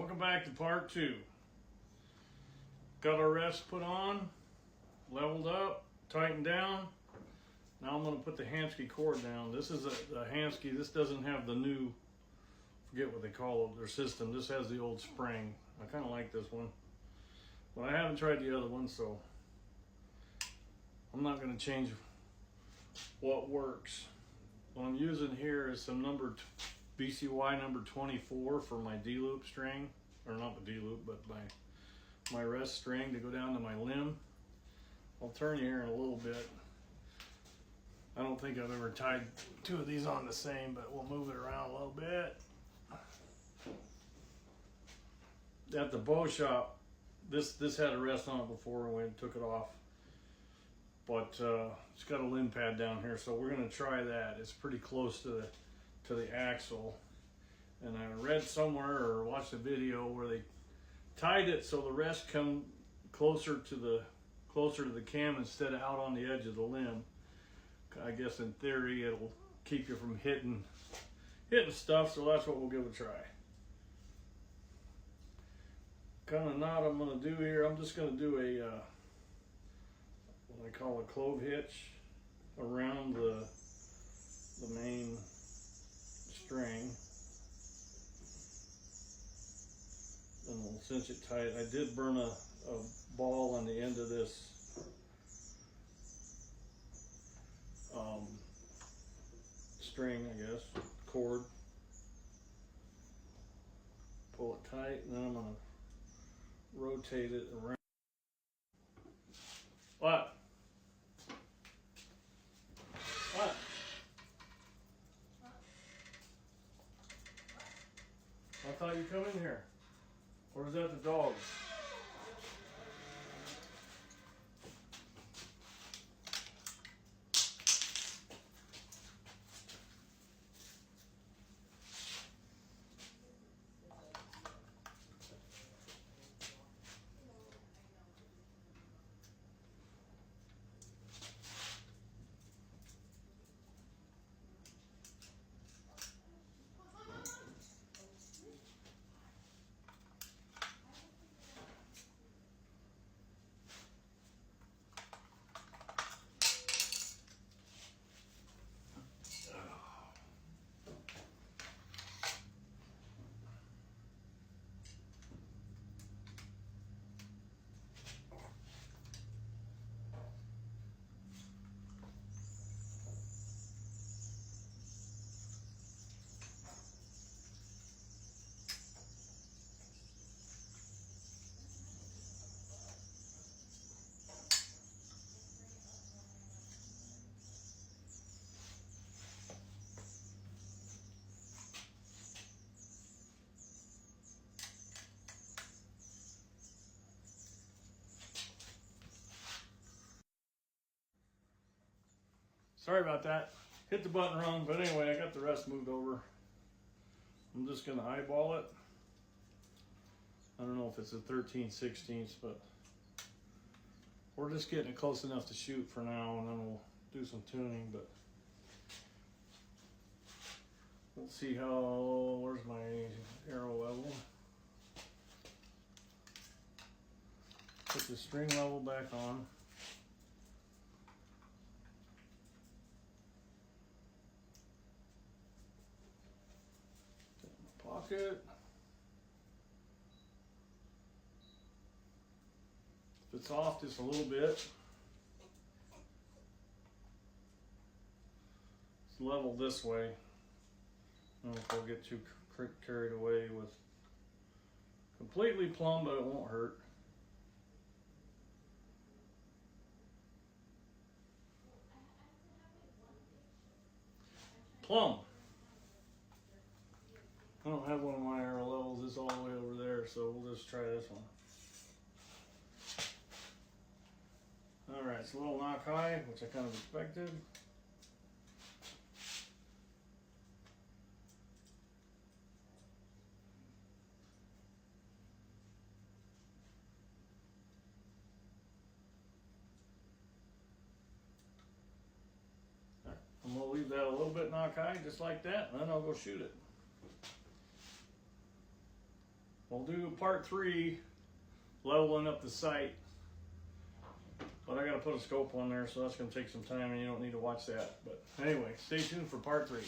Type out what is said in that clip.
Welcome back to part 2. Got our rest put on, leveled up, tightened down. Now I'm going to put the Hamskea cord down. This is a Hamskea. This doesn't have the new, forget what they call it, their system. This has the old spring. I kind of like this one, but I haven't tried the other one, so I'm not going to change what works. What I'm using here is some BCY number 24 for my D-loop string, or not the D-loop, but my rest string to go down to my limb. I'll turn you here in a little bit. I don't think I've ever tied two of these on the same, but we'll move it around a little bit. At the bow shop, this had a rest on it before and we took it off, but it's got a limb pad down here, so we're going to try that. It's pretty close to the axle, and I read somewhere or watched a video where they tied it so the rest come closer to the cam instead of out on the edge of the limb. I guess in theory it'll keep you from hitting stuff, so that's what we'll give a try. Kind of knot I'm going to do here, I'm just going to do a what I call a clove hitch around the main string, and we'll cinch it tight. I did burn a ball on the end of this string, I guess, cord. Pull it tight, and then I'm going to rotate it around. What? What? I thought you'd come in here. Or is that the dog? Sorry about that. Hit the button wrong, but anyway, I got the rest moved over. I'm just going to eyeball it. I don't know if it's a 13/16, but we're just getting it close enough to shoot for now, and then we'll do some tuning. But let's see where's my arrow level? Put the string level back on. Pocket. If it's off just a little bit, it's level this way. I don't know if I'll get too carried away with completely plumb, but it won't hurt. Plumb. I don't have one of my arrow levels. It's all the way over there, so we'll just try this one. All right, it's a little knock high, which I kind of expected. All right, I'm gonna leave that a little bit knock high, just like that, and then I'll go shoot it. We'll do part 3, leveling up the site. But I gotta put a scope on there, so that's gonna take some time and you don't need to watch that. But anyway, stay tuned for part 3.